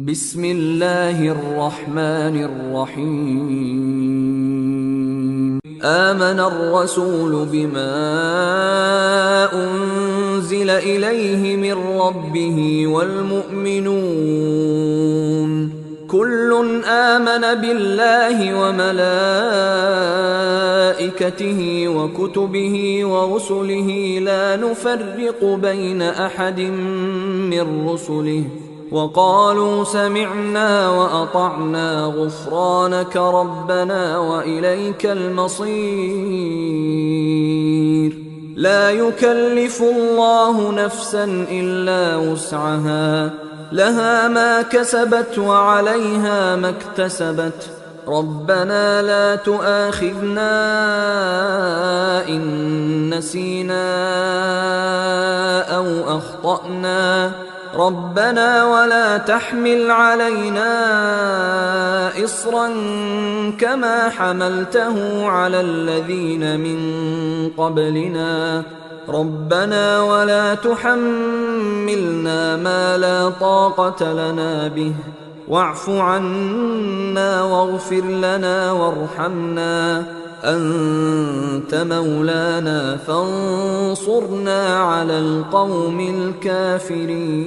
بسم الله الرحمن الرحيم. آمن الرسول بما أنزل إليه من ربه والمؤمنون كل آمن بالله وملائكته وكتبه ورسله لا نفرق بين أحد من رسله وقالوا سمعنا وأطعنا غفرانك ربنا وإليك المصير. لا يكلف الله نفسا إلا وسعها، لها ما كسبت وعليها ما اكتسبت. ربنا لا تؤاخذنا إن نسينا أو أخطأنا، ربنا ولا تحمل علينا إصرا كما حملته على الذين من قبلنا، ربنا ولا تحملنا ما لا طاقة لنا به، واعف عنا واغفر لنا وارحمنا، أنت مولانا فانصرنا على القوم الكافرين.